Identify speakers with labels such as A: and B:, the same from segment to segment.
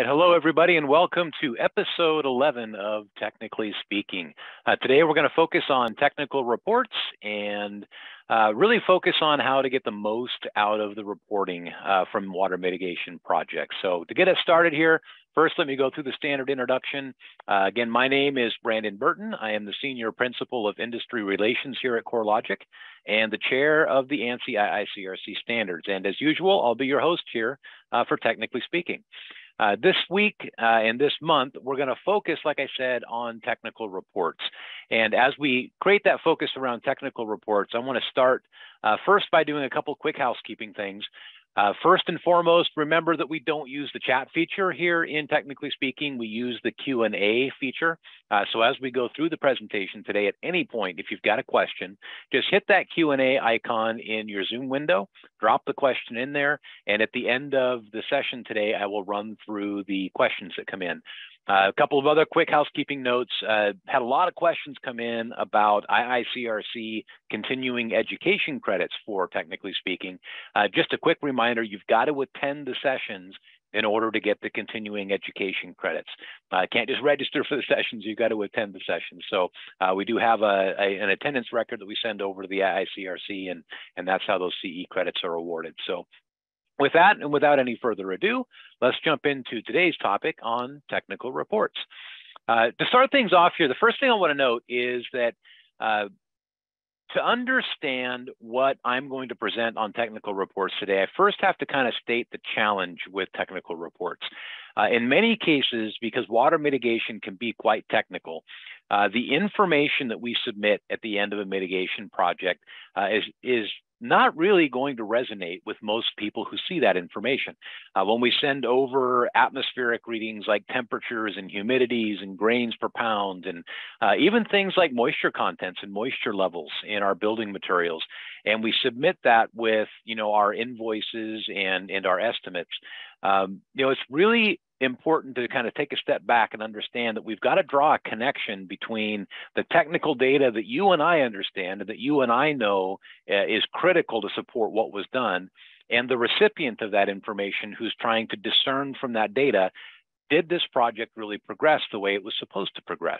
A: right, hello everybody, and welcome to episode 11 of Technically Speaking. Today we're going to focus on technical reports and really focus on how to get the most out of the reporting from water mitigation projects. So to get us started here, first let me go through the standard introduction. Again, my name is Brandon Burton. I am the Senior Principal of Industry Relations here at CoreLogic and the Chair of the ANSI IICRC Standards. And as usual, I'll be your host here for Technically Speaking. This week and this month, we're going to focus, like I said, on technical reports. And as we create that focus around technical reports, I want to start first by doing a couple quick housekeeping things. First and foremost, remember that we don't use the chat feature here in Technically Speaking. We use the Q&A feature. So as we go through the presentation today, at any point, if you've got a question, just hit that Q&A icon in your Zoom window, drop the question in there, and at the end of the session today, I will run through the questions that come in. A couple of other quick housekeeping notes. Had a lot of questions come in about IICRC continuing education credits for Technically Speaking. Just a quick reminder, you've got to attend the sessions in order to get the continuing education credits. Can't just register for the sessions, you've got to attend the sessions. So we do have an attendance record that we send over to the IICRC, and that's how those CE credits are awarded. So with that, and without any further ado, let's jump into today's topic on technical reports. To start things off here, the first thing I want to note is that to understand what I'm going to present on technical reports today, I first have to kind of state the challenge with technical reports. In many cases, because water mitigation can be quite technical, the information that we submit at the end of a mitigation project is not really going to resonate with most people who see that information. When we send over atmospheric readings like temperatures and humidities and grains per pound, and even things like moisture contents and moisture levels in our building materials, and we submit that with our invoices and our estimates, it's really important to kind of take a step back and understand that we've got to draw a connection between the technical data that you and I understand and that you and I know is critical to support what was done, and the recipient of that information who's trying to discern from that data, did this project really progress the way it was supposed to progress?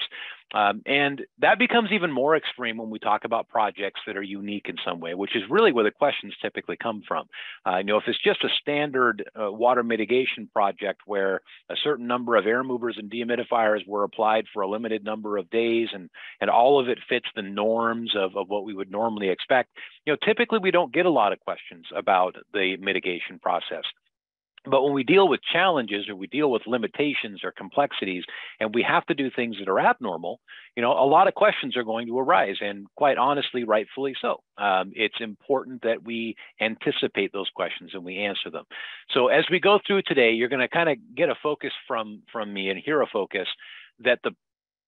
A: And that becomes even more extreme when we talk about projects that are unique in some way, which is really where the questions typically come from. If it's just a standard water mitigation project where a certain number of air movers and dehumidifiers were applied for a limited number of days, and all of it fits the norms of what we would normally expect, typically we don't get a lot of questions about the mitigation process. But when we deal with challenges or we deal with limitations or complexities, and we have to do things that are abnormal, a lot of questions are going to arise, and quite honestly, rightfully so. It's important that we anticipate those questions and we answer them. So as we go through today, you're going to kind of get a focus from me and hear a focus that the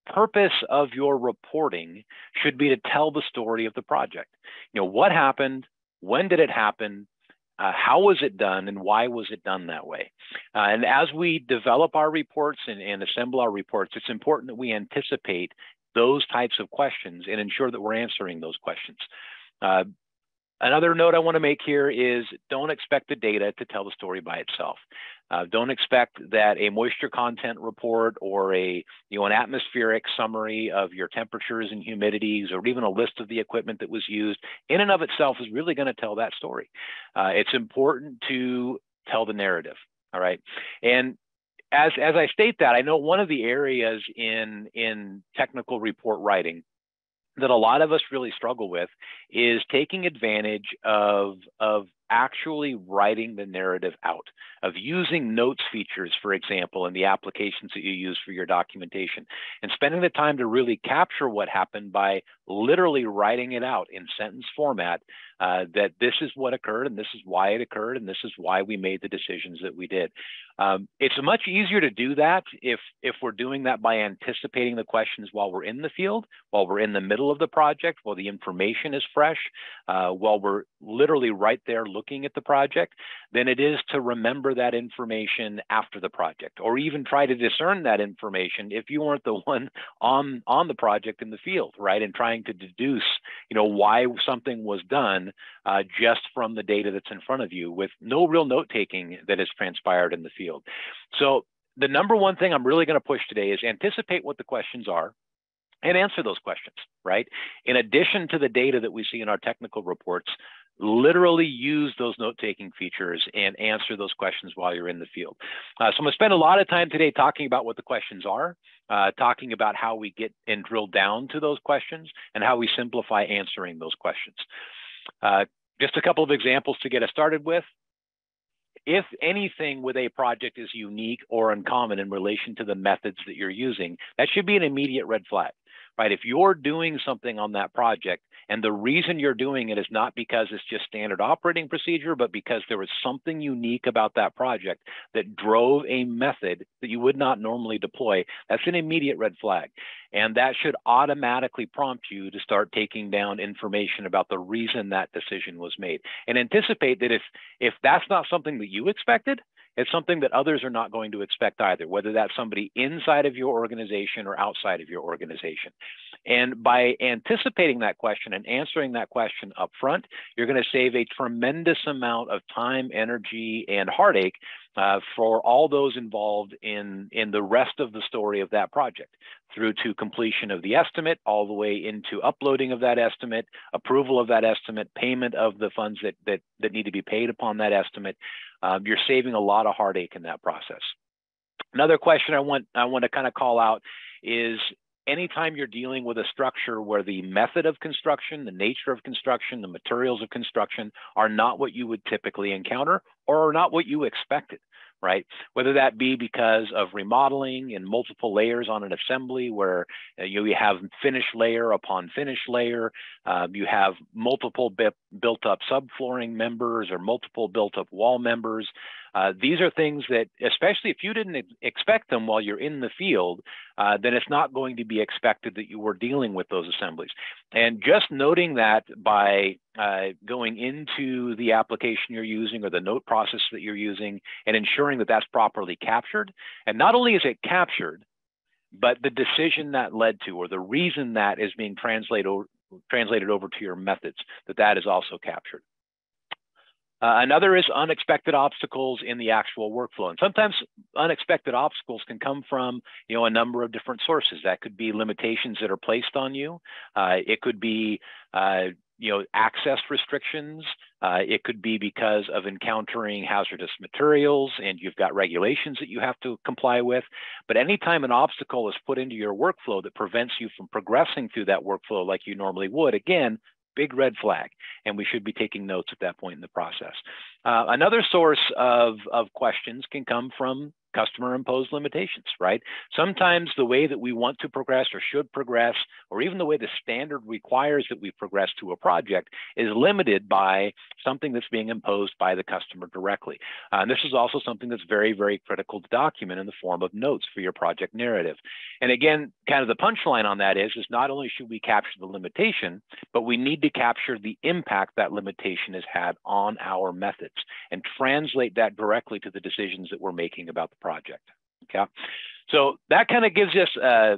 A: purpose of your reporting should be to tell the story of the project. What happened? When did it happen? How was it done, and why was it done that way? And as we develop our reports and assemble our reports, it's important that we anticipate those types of questions and ensure that we're answering those questions. Another note I want to make here is don't expect the data to tell the story by itself. Don't expect that a moisture content report or an atmospheric summary of your temperatures and humidities, or even a list of the equipment that was used, in and of itself is really going to tell that story. It's important to tell the narrative. All right. And as I state that, I know one of the areas in technical report writing that a lot of us really struggle with is taking advantage of actually writing the narrative out, of using notes features, for example, in the applications that you use for your documentation, and spending the time to really capture what happened by literally writing it out in sentence format, that this is what occurred, and this is why it occurred, and this is why we made the decisions that we did. It's much easier to do that if we're doing that by anticipating the questions while we're in the field, while we're in the middle of the project, while the information is fresh, while we're literally right there looking at the project, than it is to remember that information after the project, or even try to discern that information if you weren't the one on the project in the field, right? And trying to deduce, why something was done just from the data that's in front of you, with no real note taking that has transpired in the field. So the number one thing I'm really going to push today is anticipate what the questions are and answer those questions, right? In addition to the data that we see in our technical reports, literally use those note-taking features and answer those questions while you're in the field. So I'm going to spend a lot of time today talking about what the questions are, talking about how we get and drill down to those questions, and how we simplify answering those questions. Just a couple of examples to get us started with. If anything with a project is unique or uncommon in relation to the methods that you're using, that should be an immediate red flag, right? If you're doing something on that project and the reason you're doing it is not because it's just standard operating procedure, but because there was something unique about that project that drove a method that you would not normally deploy, that's an immediate red flag. And that should automatically prompt you to start taking down information about the reason that decision was made. And anticipate that if that's not something that you expected, it's something that others are not going to expect either, whether that's somebody inside of your organization or outside of your organization. And by anticipating that question and answering that question up front, you're going to save a tremendous amount of time, energy, and heartache for all those involved in the rest of the story of that project, through to completion of the estimate, all the way into uploading of that estimate, approval of that estimate, payment of the funds that need to be paid upon that estimate. You're saving a lot of heartache in that process. Another question I want to kind of call out is, anytime you're dealing with a structure where the method of construction, the nature of construction, the materials of construction are not what you would typically encounter or are not what you expected, right? Whether that be because of remodeling and multiple layers on an assembly where you have finish layer upon finish layer, you have multiple built up subflooring members or multiple built up wall members. These are things that, especially if you didn't expect them while you're in the field, then it's not going to be expected that you were dealing with those assemblies. And just noting that by going into the application you're using or the note process that you're using and ensuring that that's properly captured. And not only is it captured, but the decision that led to, or the reason that is being translated over to your methods, that is also captured. Another is unexpected obstacles in the actual workflow. And sometimes unexpected obstacles can come from, a number of different sources. That could be limitations that are placed on you. It could be, access restrictions. It could be because of encountering hazardous materials and you've got regulations that you have to comply with. But anytime an obstacle is put into your workflow that prevents you from progressing through that workflow like you normally would, again, big red flag, and we should be taking notes at that point in the process. Another source of questions can come from customer imposed limitations, right? Sometimes the way that we want to progress or should progress, or even the way the standard requires that we progress to a project, is limited by something that's being imposed by the customer directly. And this is also something that's very, very critical to document in the form of notes for your project narrative. And again, kind of the punchline on that is not only should we capture the limitation, but we need to capture the impact that limitation has had on our methods and translate that directly to the decisions that we're making about the project. Okay, so that kind of gives us a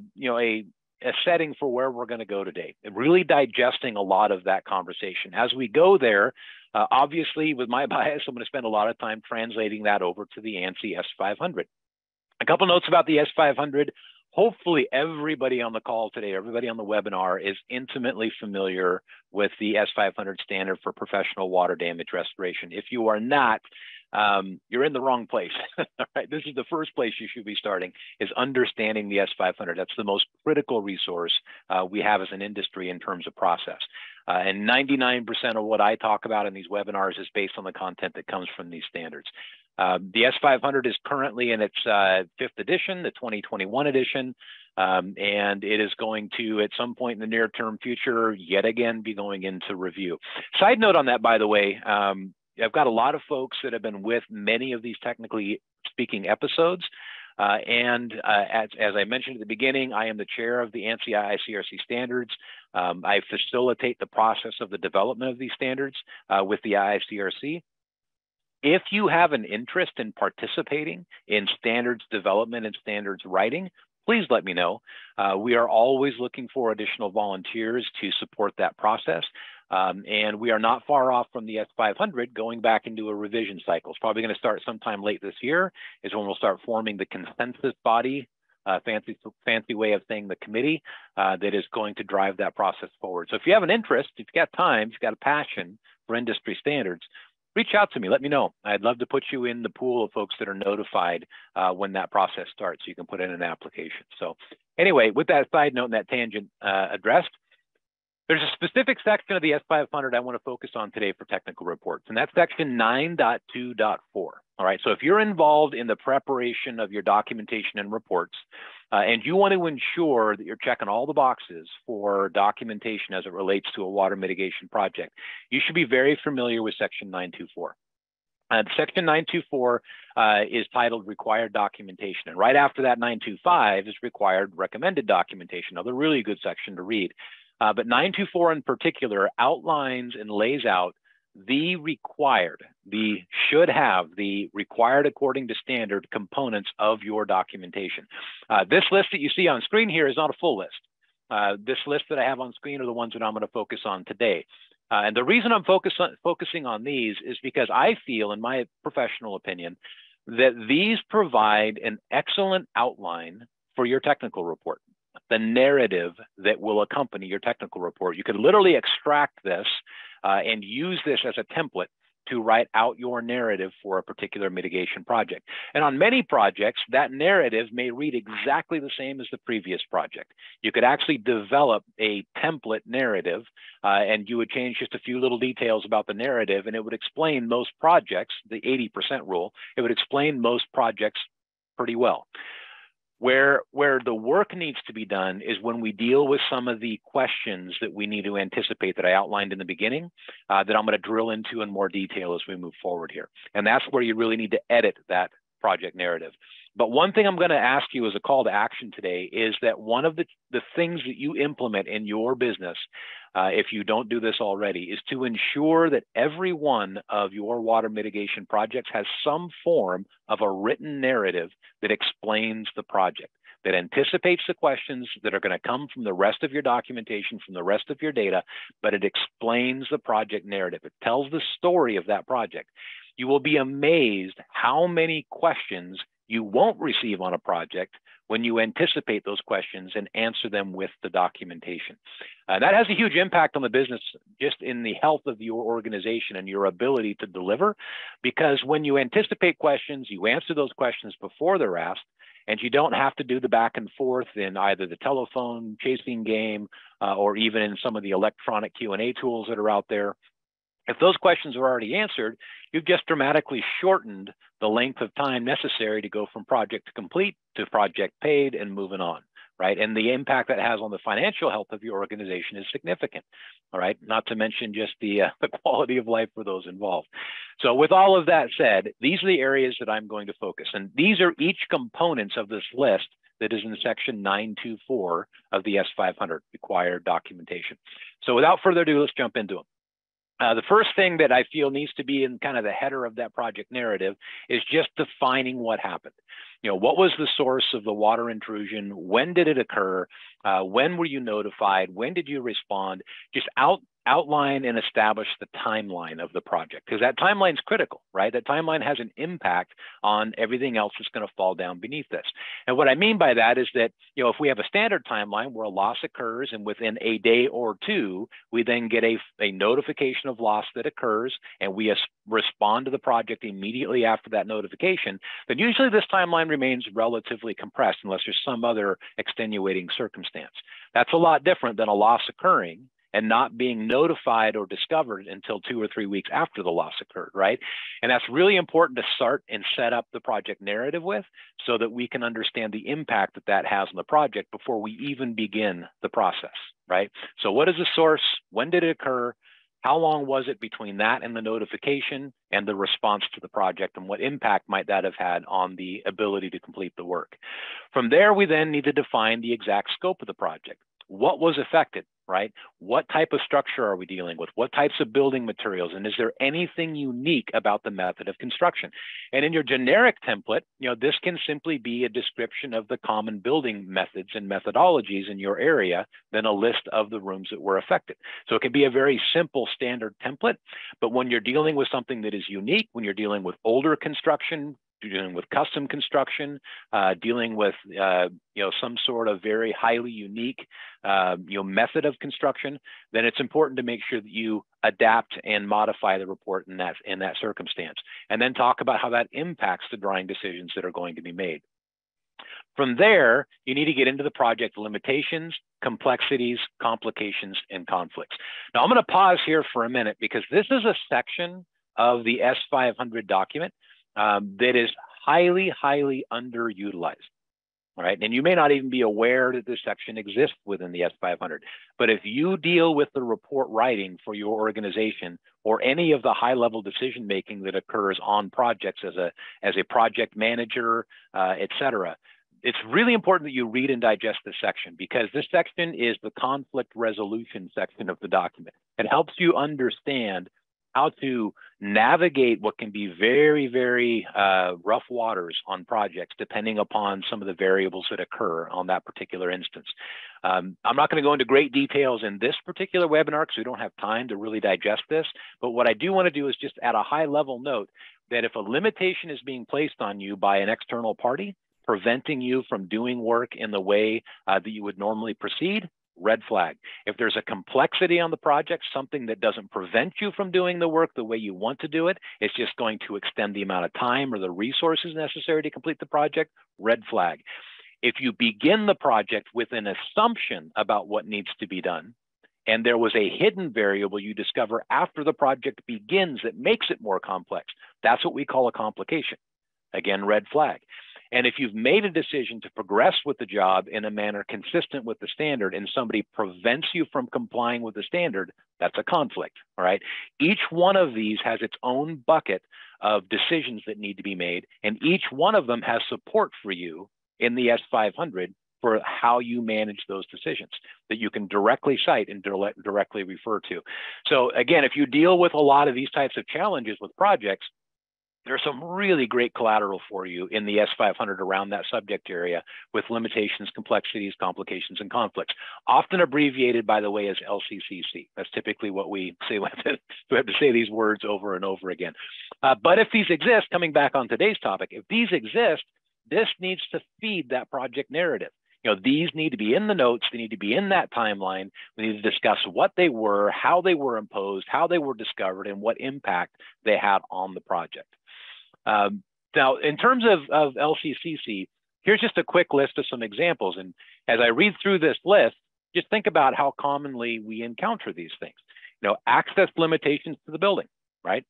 A: setting for where we're going to go today, and really digesting a lot of that conversation. As we go there, obviously with my bias, I'm going to spend a lot of time translating that over to the ANSI S500. A couple notes about the S500. Hopefully everybody on the call today, everybody on the webinar is intimately familiar with the S500 standard for professional water damage restoration. If you are not, you're in the wrong place. Right? This is the first place you should be starting, is understanding the S500. That's the most critical resource we have as an industry in terms of process. And 99% of what I talk about in these webinars is based on the content that comes from these standards. The S500 is currently in its 5th edition, the 2021 edition, and it is going to, at some point in the near-term future, yet again be going into review. Side note on that, by the way, I've got a lot of folks that have been with many of these technically speaking episodes. As I mentioned at the beginning, I am the chair of the ANSI IICRC standards. I facilitate the process of the development of these standards with the IICRC. If you have an interest in participating in standards development and standards writing, please let me know. We are always looking for additional volunteers to support that process. And we are not far off from the S500 going back into a revision cycle. It's probably going to start sometime late this year is when we'll start forming the consensus body, fancy way of saying the committee that is going to drive that process forward. So if you have an interest, if you've got time, if you've got a passion for industry standards, reach out to me, let me know. I'd love to put you in the pool of folks that are notified when that process starts so you can put in an application. So anyway, with that side note and that tangent addressed, there's a specific section of the S500 I want to focus on today for technical reports, and that's section 9.2.4. All right, so if you're involved in the preparation of your documentation and reports, and you want to ensure that you're checking all the boxes for documentation as it relates to a water mitigation project, you should be very familiar with section 924. Section 924 is titled Required Documentation, and right after that 925 is Required Recommended Documentation, another really good section to read. But 924 in particular outlines and lays out the required, the should have, the required according to standard components of your documentation. This list that you see on screen here is not a full list. This list that I have on screen are the ones that I'm going to focus on today. And the reason I'm focusing on these is because I feel, in my professional opinion, that these provide an excellent outline for your technical report. The narrative that will accompany your technical report. You could literally extract this and use this as a template to write out your narrative for a particular mitigation project. And on many projects, that narrative may read exactly the same as the previous project. You could actually develop a template narrative and you would change just a few little details about the narrative and it would explain most projects, the 80% rule, it would explain most projects pretty well. Where the work needs to be done is when we deal with some of the questions that we need to anticipate that I outlined in the beginning, that I'm going to drill into in more detail as we move forward here. And that's where you really need to edit that project narrative. But one thing I'm going to ask you as a call to action today is that one of the things that you implement in your business, if you don't do this already, is to ensure that every one of your water mitigation projects has some form of a written narrative that explains the project, that anticipates the questions that are going to come from the rest of your documentation, from the rest of your data, but it explains the project narrative. It tells the story of that project. You will be amazed how many questions you won't receive on a project when you anticipate those questions and answer them with the documentation. That has a huge impact on the business, just in the health of your organization and your ability to deliver, because when you anticipate questions, you answer those questions before they're asked, and you don't have to do the back and forth in either the telephone chasing game or even in some of the electronic Q&A tools that are out there. If those questions are already answered, you've just dramatically shortened the length of time necessary to go from project to complete to project paid and moving on, right? And the impact that has on the financial health of your organization is significant, all right? Not to mention just the quality of life for those involved. So with all of that said, these are the areas that I'm going to focus. And these are each components of this list that is in section 924 of the S500, required documentation. So without further ado, let's jump into them. The first thing that I feel needs to be in kind of the header of that project narrative is just defining what happened. You know, what was the source of the water intrusion? When did it occur? When were you notified? When did you respond? Just outline and establish the timeline of the project, because that timeline is critical, right? That timeline has an impact on everything else that's going to fall down beneath this. And what I mean by that is that, you know, if we have a standard timeline where a loss occurs and within a day or two, we then get a notification of loss that occurs and we respond to the project immediately after that notification, then usually this timeline remains relatively compressed unless there's some other extenuating circumstance. That's a lot different than a loss occurring and not being notified or discovered until 2 or 3 weeks after the loss occurred, right? And that's really important to start and set up the project narrative with so that we can understand the impact that that has on the project before we even begin the process, right? So what is the source? When did it occur? How long was it between that and the notification and the response to the project, and what impact might that have had on the ability to complete the work? From there, we then need to define the exact scope of the project. What was affected? right? What type of structure are we dealing with? What types of building materials? And is there anything unique about the method of construction? And in your generic template, this can simply be a description of the common building methods and methodologies in your area, then a list of the rooms that were affected. So it can be a very simple standard template, but when you're dealing with something that is unique, when you're dealing with older construction, dealing with custom construction, dealing with some sort of very highly unique method of construction, then it's important to make sure that you adapt and modify the report in that circumstance, and then talk about how that impacts the drawing decisions that are going to be made. From there, you need to get into the project limitations, complexities, complications, and conflicts. Now, I'm going to pause here for a minute because this is a section of the S500 document that is highly, highly underutilized. All right, and you may not even be aware that this section exists within the S500, but if you deal with the report writing for your organization or any of the high-level decision-making that occurs on projects as a project manager, et cetera, it's really important that you read and digest this section, because this section is the conflict resolution section of the document. It helps you understand how to navigate what can be very, very rough waters on projects, depending upon some of the variables that occur on that particular instance. I'm not going to go into great details in this particular webinar because we don't have time to really digest this. But what I do want to do is just at a high level note that if a limitation is being placed on you by an external party, preventing you from doing work in the way that you would normally proceed, red flag. If there's a complexity on the project, something that doesn't prevent you from doing the work the way you want to do it, it's just going to extend the amount of time or the resources necessary to complete the project, red flag. If you begin the project with an assumption about what needs to be done, and there was a hidden variable you discover after the project begins that makes it more complex, that's what we call a complication. Again, red flag. And if you've made a decision to progress with the job in a manner consistent with the standard and somebody prevents you from complying with the standard, that's a conflict, all right? Each one of these has its own bucket of decisions that need to be made, and each one of them has support for you in the S500 for how you manage those decisions that you can directly cite and directly refer to. So again, if you deal with a lot of these types of challenges with projects, there's some really great collateral for you in the S500 around that subject area with limitations, complexities, complications, and conflicts, often abbreviated, by the way, as LCCC. That's typically what we say. We have to say these words over and over again. But if these exist, coming back on today's topic, if these exist, this needs to feed that project narrative. These need to be in the notes. They need to be in that timeline. We need to discuss what they were, how they were imposed, how they were discovered, and what impact they had on the project. Now, in terms of LCCC, here's just a quick list of some examples. And as I read through this list, just think about how commonly we encounter these things. Access limitations to the building, right?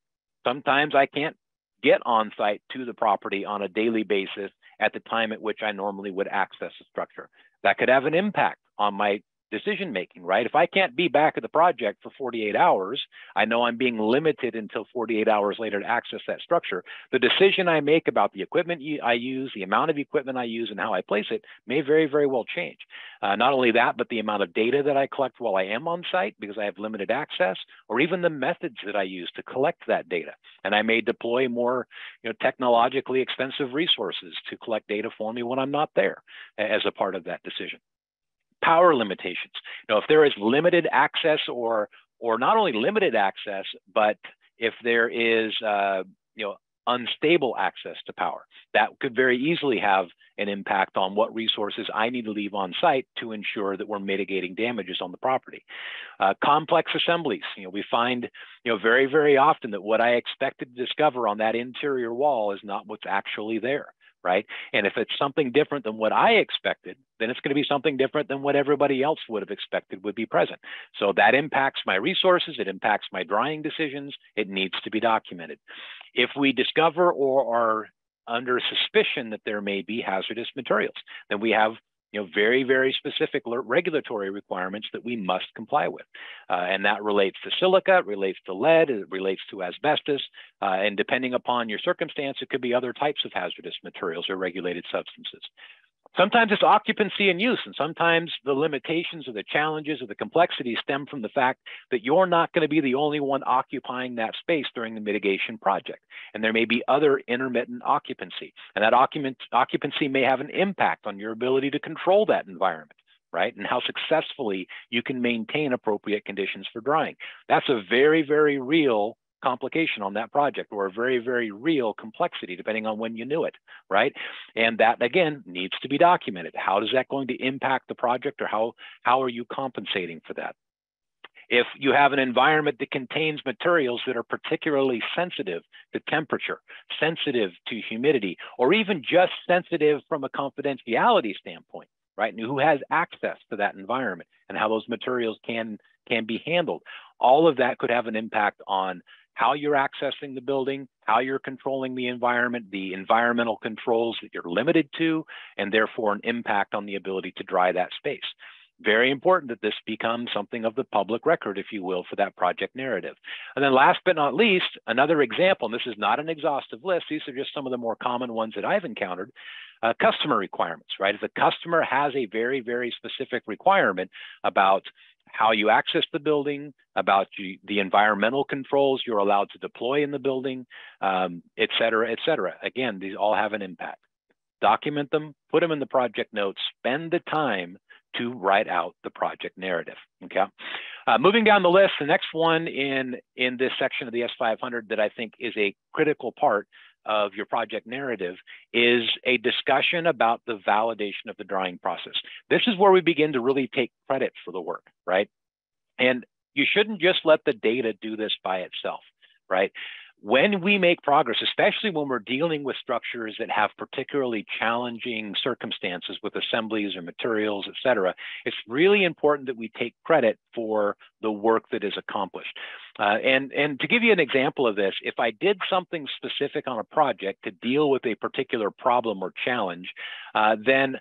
A: Sometimes I can't get on site to the property on a daily basis at the time at which I normally would access the structure. That could have an impact on my decision making, right? If I can't be back at the project for 48 hours, I know I'm being limited until 48 hours later to access that structure. The decision I make about the equipment I use, the amount of equipment I use, and how I place it may very, very well change. Not only that, but the amount of data that I collect while I am on site because I have limited access, or even the methods that I use to collect that data. And I may deploy more technologically expensive resources to collect data for me when I'm not there as a part of that decision. Power limitations. If there is limited access or not only limited access, but if there is unstable access to power, that could very easily have an impact on what resources I need to leave on site to ensure that we're mitigating damages on the property. Complex assemblies. We find very, very often that what I expected to discover on that interior wall is not what's actually there. Right? And if it's something different than what I expected, then it's going to be something different than what everybody else would have expected would be present. So that impacts my resources, it impacts my drying decisions, it needs to be documented. If we discover or are under suspicion that there may be hazardous materials, then we have very, very specific regulatory requirements that we must comply with. And that relates to silica, it relates to lead, it relates to asbestos, and depending upon your circumstance, it could be other types of hazardous materials or regulated substances. Sometimes it's occupancy and use, and sometimes the limitations or the challenges or the complexities stem from the fact that you're not going to be the only one occupying that space during the mitigation project. And there may be other intermittent occupancy, and that occupancy may have an impact on your ability to control that environment, right? And how successfully you can maintain appropriate conditions for drying. That's a very, very real complication on that project, or a very, very real complexity, depending on when you knew it, right? And that, again, needs to be documented. How is that going to impact the project, or how are you compensating for that? If you have an environment that contains materials that are particularly sensitive to temperature, sensitive to humidity, or even just sensitive from a confidentiality standpoint, right? And who has access to that environment and how those materials can be handled. All of that could have an impact on how you're accessing the building, how you're controlling the environment, the environmental controls that you're limited to, and therefore an impact on the ability to dry that space. Very important that this becomes something of the public record, if you will, for that project narrative. And then last but not least, another example, and this is not an exhaustive list, these are just some of the more common ones that I've encountered, customer requirements, right? If the customer has a very, very specific requirement about how you access the building, about the environmental controls you're allowed to deploy in the building, et cetera, et cetera. Again, these all have an impact. Document them, put them in the project notes, spend the time to write out the project narrative, okay? Moving down the list, the next one in this section of the S500 that I think is a critical part of your project narrative is a discussion about the validation of the drying process. This is where we begin to really take credit for the work, right? And you shouldn't just let the data do this by itself, right? When we make progress, especially when we're dealing with structures that have particularly challenging circumstances with assemblies or materials, et cetera, it's really important that we take credit for the work that is accomplished. And to give you an example of this, if I did something specific on a project to deal with a particular problem or challenge, then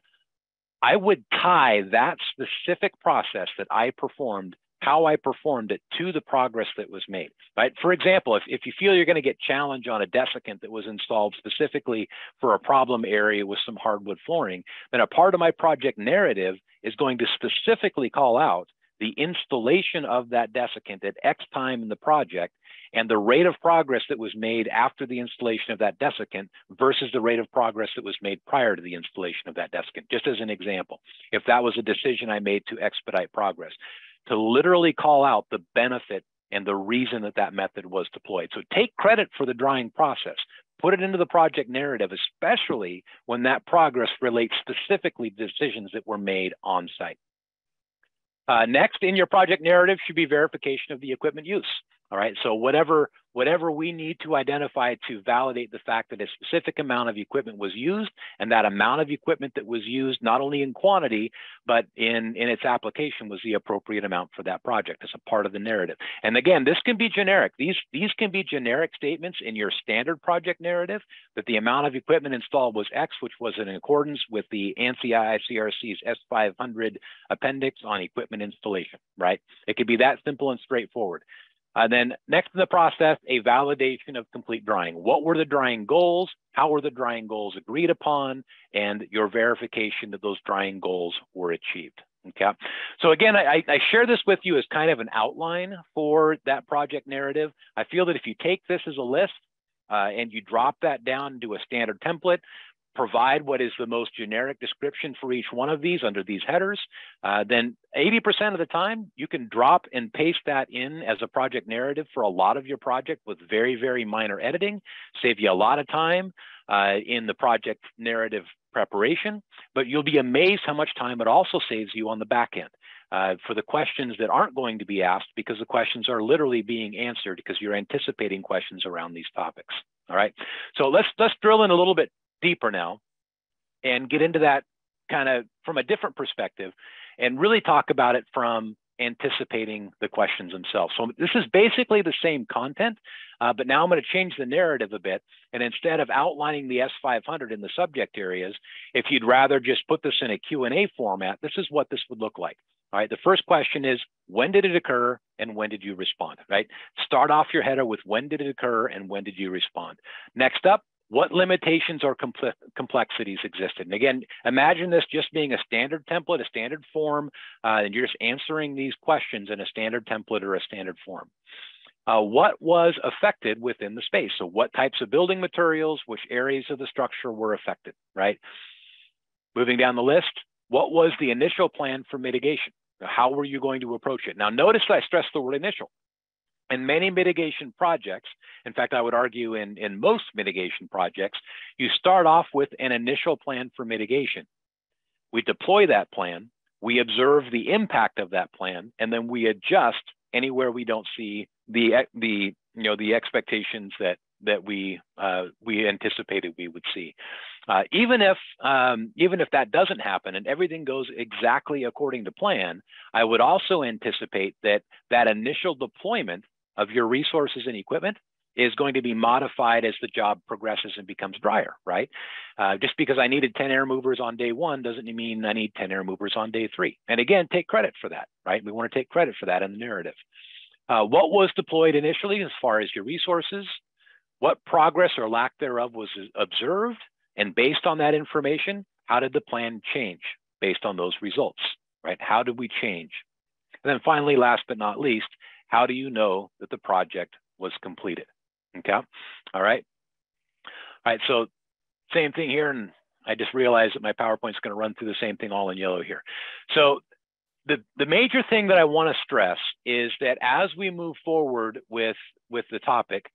A: I would tie that specific process that I performed, how I performed it, to the progress that was made, right? For example, if you feel you're going to get challenged on a desiccant that was installed specifically for a problem area with some hardwood flooring, then a part of my project narrative is going to specifically call out the installation of that desiccant at X time in the project and the rate of progress that was made after the installation of that desiccant versus the rate of progress that was made prior to the installation of that desiccant, just as an example, if that was a decision I made to expedite progress. To literally call out the benefit and the reason that that method was deployed. So take credit for the drying process, put it into the project narrative, especially when that progress relates specifically to decisions that were made on site. Next in your project narrative should be verification of the equipment use. All right, so whatever we need to identify to validate the fact that a specific amount of equipment was used, and that amount of equipment that was used not only in quantity, but in its application was the appropriate amount for that project as a part of the narrative. And again, this can be generic. These can be generic statements in your standard project narrative that the amount of equipment installed was X, which was in accordance with the ANSI IICRC's S500 appendix on equipment installation, right? It could be that simple and straightforward. Then next in the process, a validation of complete drying. What were the drying goals? How were the drying goals agreed upon? And your verification that those drying goals were achieved. Okay. So again, I share this with you as kind of an outline for that project narrative. I feel that if you take this as a list and you drop that down into a standard template, provide what is the most generic description for each one of these under these headers, then 80% of the time you can drop and paste that in as a project narrative for a lot of your project with very, very minor editing, save you a lot of time in the project narrative preparation, but you'll be amazed how much time it also saves you on the back end for the questions that aren't going to be asked, because the questions are literally being answered because you're anticipating questions around these topics. All right, so let's drill in a little bit deeper now and get into that kind of from a different perspective and really talk about it from anticipating the questions themselves. So this is basically the same content, but now I'm going to change the narrative a bit. And instead of outlining the S500 in the subject areas, if you'd rather just put this in a Q&A format, this is what this would look like. All right, the first question is, when did it occur and when did you respond, right? Start off your header with when did it occur and when did you respond. Next up, What limitations or complexities existed? And again, imagine this just being a standard template, a standard form, and you're just answering these questions in a standard template or a standard form. What was affected within the space? So what types of building materials, which areas of the structure were affected, right? Moving down the list, what was the initial plan for mitigation? How were you going to approach it? Now, notice I stressed the word initial. In many mitigation projects, in fact, I would argue in most mitigation projects, you start off with an initial plan for mitigation. We deploy that plan, we observe the impact of that plan, and then we adjust anywhere we don't see the expectations that we anticipated we would see. Even if that doesn't happen and everything goes exactly according to plan, I would also anticipate that initial deployment of your resources and equipment is going to be modified as the job progresses and becomes drier, right? Just because I needed 10 air movers on day 1 doesn't mean I need 10 air movers on day 3. And again, take credit for that, right? We want to take credit for that in the narrative. What was deployed initially as far as your resources? What progress or lack thereof was observed? And based on that information, how did the plan change based on those results, right? How did we change? And then finally, last but not least, how do you know that the project was completed? Okay, all right. All right, so same thing here, and I just realized that my PowerPoint's gonna run through the same thing all in yellow here. So the major thing that I wanna stress is that as we move forward with the topic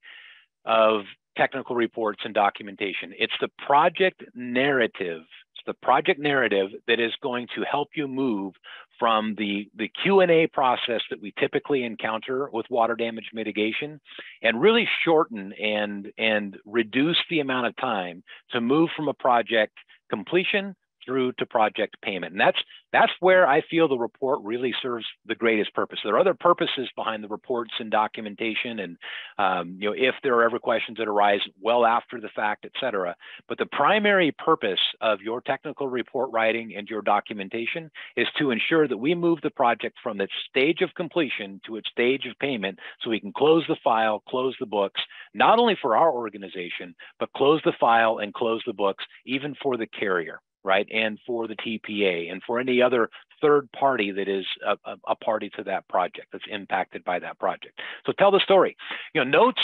A: of technical reports and documentation, it's the project narrative. It's the project narrative that is going to help you move from the Q&A process that we typically encounter with water damage mitigation and really shorten and reduce the amount of time to move from a project completion through to project payment. And that's where I feel the report really serves the greatest purpose. There are other purposes behind the reports and documentation, and if there are ever questions that arise well after the fact, et cetera. But the primary purpose of your technical report writing and your documentation is to ensure that we move the project from its stage of completion to its stage of payment, so we can close the file, close the books, not only for our organization, but close the file and close the books even for the carrier, right? And for the TPA and for any other third party that is a party to that project, that's impacted by that project. So tell the story. Notes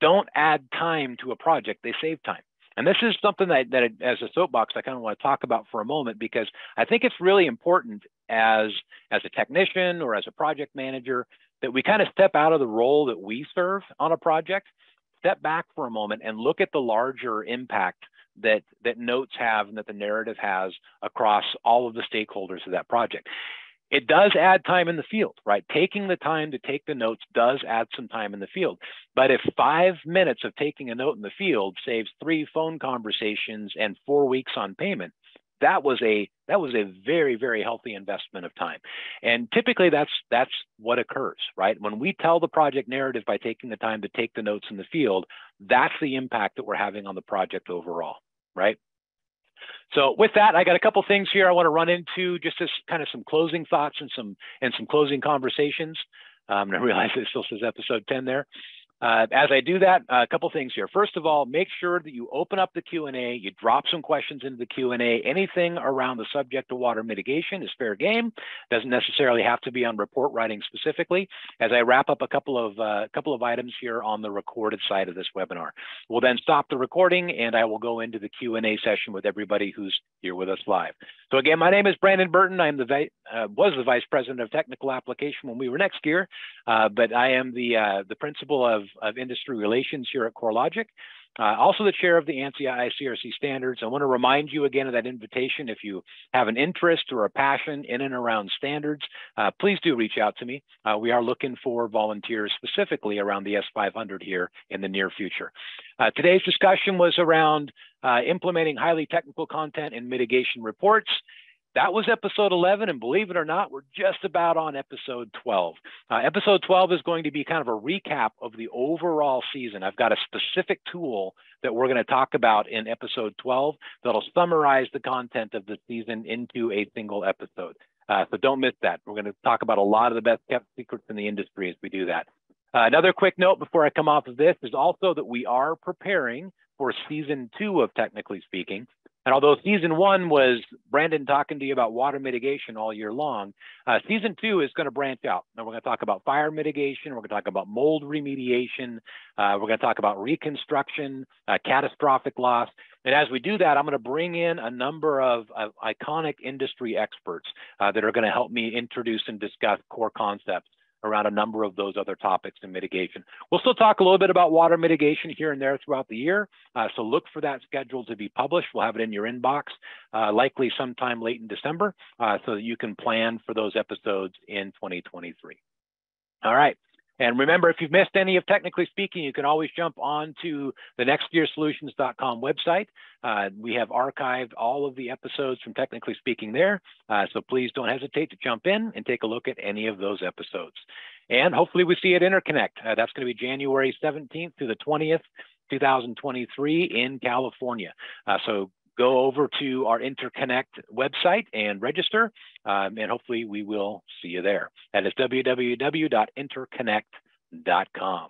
A: don't add time to a project, they save time. And this is something that as a soapbox, I kind of want to talk about for a moment, because I think it's really important as a technician or as a project manager that we kind of step out of the role that we serve on a project, step back for a moment and look at the larger impact that notes have and that the narrative has across all of the stakeholders of that project. It does add time in the field, right? Taking the time to take the notes does add some time in the field. But if 5 minutes of taking a note in the field saves 3 phone conversations and 4 weeks on payment, that was a very, very healthy investment of time. And typically that's what occurs, right? When we tell the project narrative by taking the time to take the notes in the field, that's the impact that we're having on the project overall, right? So with that, I got a couple things here I want to run into, just as kind of some closing thoughts and some closing conversations. I realize it still says episode 10 there. As I do that, a couple things here. First of all, make sure that you open up the Q&A, you drop some questions into the Q&A. Anything around the subject of water mitigation is fair game. Doesn't necessarily have to be on report writing specifically. As I wrap up a couple of items here on the recorded side of this webinar, we'll then stop the recording and I will go into the Q&A session with everybody who's here with us live. So again, my name is Brandon Burton. I am was the Vice President of Technical Application when we were next gear, but I am the principal of industry relations here at CoreLogic. Also the chair of the ANSI ICRC standards. I want to remind you again of that invitation. If you have an interest or a passion in and around standards, please do reach out to me. We are looking for volunteers specifically around the S500 here in the near future. Today's discussion was around implementing highly technical content in mitigation reports. That was episode 11, and believe it or not, we're just about on episode 12. Episode 12 is going to be kind of a recap of the overall season. I've got a specific tool that we're going to talk about in episode 12 that'll summarize the content of the season into a single episode. So don't miss that. We're going to talk about a lot of the best kept secrets in the industry as we do that. Another quick note before I come off of this is also that we are preparing for season 2 of Technically Speaking. And although season 1 was Brandon talking to you about water mitigation all year long, season 2 is going to branch out. And we're going to talk about fire mitigation. We're going to talk about mold remediation. We're going to talk about reconstruction, catastrophic loss. And as we do that, I'm going to bring in a number of iconic industry experts that are going to help me introduce and discuss core concepts around a number of those other topics in mitigation. We'll still talk a little bit about water mitigation here and there throughout the year. So look for that schedule to be published. We'll have it in your inbox, likely sometime late in December, so that you can plan for those episodes in 2023. All right. And remember, if you've missed any of Technically Speaking, you can always jump on to the nextgearsolutions.com website. We have archived all of the episodes from Technically Speaking there. So please don't hesitate to jump in and take a look at any of those episodes. And hopefully we see you at Interconnect. That's going to be January 17th through the 20th, 2023 in California. So go over to our Interconnect website and register, and hopefully we will see you there. That is www.interconnect.com.